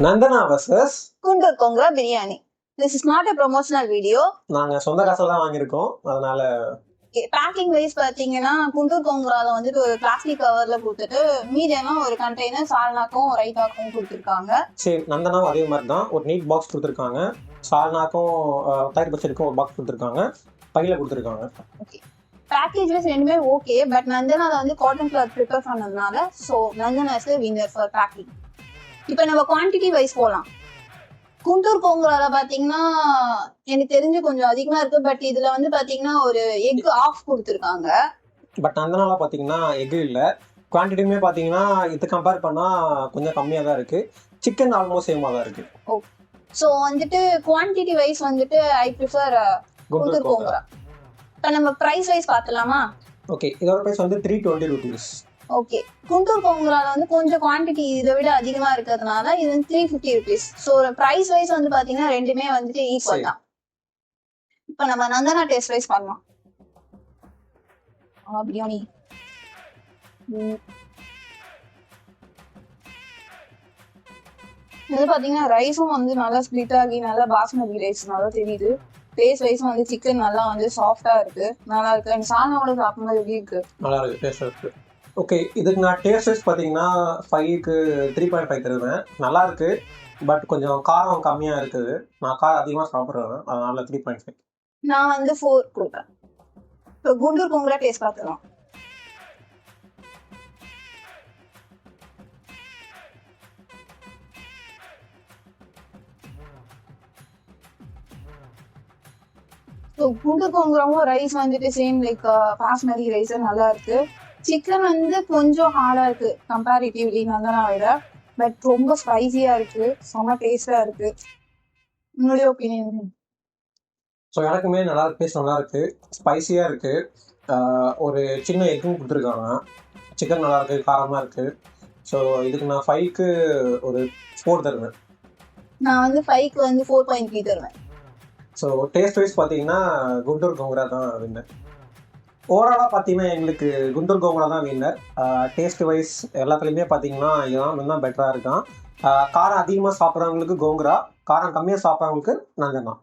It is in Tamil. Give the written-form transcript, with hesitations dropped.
Nandana versus Guntur gongura biryani. This is not a promotional video. நாங்க சொந்த காசுல தான் வாங்கியிருக்கோம். அதனால பேக்கிங் வைஸ் பாத்தீங்கன்னா குண்டூர் கோங்கரால வந்துட்டு ஒரு பிளாஸ்டிக் கவர்ல கொடுத்துட்டு மீடியமா ஒரு கண்டெய்னர் சால்னாக்கும் ரைத்தாக்கும் கொடுத்துருக்காங்க. சரி, நந்தனாவும் அதே மாதிரி தான் ஒரு நீட் பாக்ஸ் கொடுத்துருக்காங்க. சால்னாக்கும் தயிர் பச்சடிக்கும் ஒரு பாக்ஸ் கொடுத்துருக்காங்க. பையில கொடுத்துருக்காங்க. பேக்கேஜ் வைஸ் ரெண்டுமே ஓகே, பட் நந்தனால வந்து காட்டன் கிளாத் ப்ரிப்பேர் பண்ணதுனால so Nandana is winner for packing. இப்போ நம்ம குவான்டிட்டி வைஸ் போகலாம். குண்டூர் கோங்கரால பாத்தீங்கன்னா எனக்கு தெரிஞ்சு கொஞ்சம் அதிகமா இருக்கு, பட் இதுல வந்து பாத்தீங்கன்னா ஒரு எக் ஆஃப் கொடுத்துருக்காங்க. பட் நந்தனால பாத்தீங்கன்னா எக் இல்ல. குவான்டிட்டியுமே பாத்தீங்கன்னா இது கம்பேர் பண்ணா கொஞ்சம் கம்மியா தான் இருக்கு. சிக்கன் ஆல்மோஸ்ட் சேமா தான் இருக்கு. ஓ, ஸோ வந்துட்டு குவான்டிட்டி வைஸ் வந்துட்டு ஐ ப்ரிஃபர் குண்டூர் கோங்கரா. இப்போ நம்ம ப்ரைஸ் வைஸ் பார்த்தலாமா? ஓகே, இதோட ப்ரைஸ் வந்து 320 rupees. ஓகே, குண்டூர் கோங்கரால வந்து கொஞ்சம் குவான்டிட்டி இதை விட அதிகமா இருக்கிறதுனால இது வந்து 350 rupees. ஸோ ப்ரைஸ் வைஸ் வந்து பாத்தீங்கன்னா ரெண்டுமே வந்துட்டு ஈக்குவல் தான். இப்போ நம்ம நந்தனா டேஸ்ட் வைஸ் பண்ணலாம். பிரியாணி இது பாத்தீங்கன்னா ரைஸும் வந்து நல்லா ஸ்பிளிட் ஆகி நல்லா பாஸ்மதி ரைஸ் நல்லா தெரியுது. டேஸ்ட் வைஸும் வந்து சிக்கன் நல்லா வந்து சாஃப்டா இருக்கு, நல்லா இருக்கு. எனக்கு சால்னாவோட சாப்பிடும்போது எப்படி இருக்கு? நல்லா இருக்கு, டேஸ்ட் இருக்கு. ஓகே, இதுக்கு நான் டேஸ்ட் வைஸ் பார்த்தீங்கன்னா 5க்கு 3.5 தருவேன். நல்லா இருக்கு, பட் கொஞ்சம் காரம் கம்மியாக இருக்குது. நான் காரம் அதிகமாக சாப்பிட்றேன், அதனால 3.5. நான் வந்து 4 கொடுப்பேன். இப்போ குண்டூர் கோங்கரா டேஸ்ட் பார்த்துக்கலாம். குண்டூர் கோங்கராவும் ரைஸ் வந்துட்டு சேம் லைக் பாஸ்மதி ரைஸ் நல்லா இருக்கு. சிக்கன் வந்து கொஞ்சம் ஹார்டா இருக்கு கம்பேரிட்டிவ்லி நந்தனா விட, பட் ரொம்ப ஸ்பைசியா இருக்கு, செம்ம டேஸ்டா இருக்கு. உங்களுடைய ஒப்பீனியன்? ஸோ எனக்குமே நல்லா இருக்கு, டேஸ்ட் நல்லா இருக்கு, ஸ்பைசியாக இருக்கு. ஒரு சின்ன எக்கும் கொடுத்துருக்காங்க. சிக்கன் நல்லா இருக்கு, காரமாக இருக்கு. ஸோ இதுக்கு நான் 5க்கு ஒரு 4 தருவேன். நான் வந்து 5க்கு வந்து 4.3 தருவேன். ஸோ டேஸ்ட் வைஸ் பார்த்தீங்கன்னா குண்டூர் கோங்கரா தான் வின்னர். ஓவராலாக பார்த்தீங்கன்னா எங்களுக்கு குண்டூர் கோங்கரா தான் வின்னர். டேஸ்ட் வைஸ் எல்லாத்துலேயுமே பார்த்தீங்கன்னா இதான் தான் பெட்டராக இருக்கான். காரம் அதிகமாக சாப்பிட்றவங்களுக்கு கோங்கரா, காரம் கம்மியாக சாப்பிட்றவங்களுக்கு நந்தனா.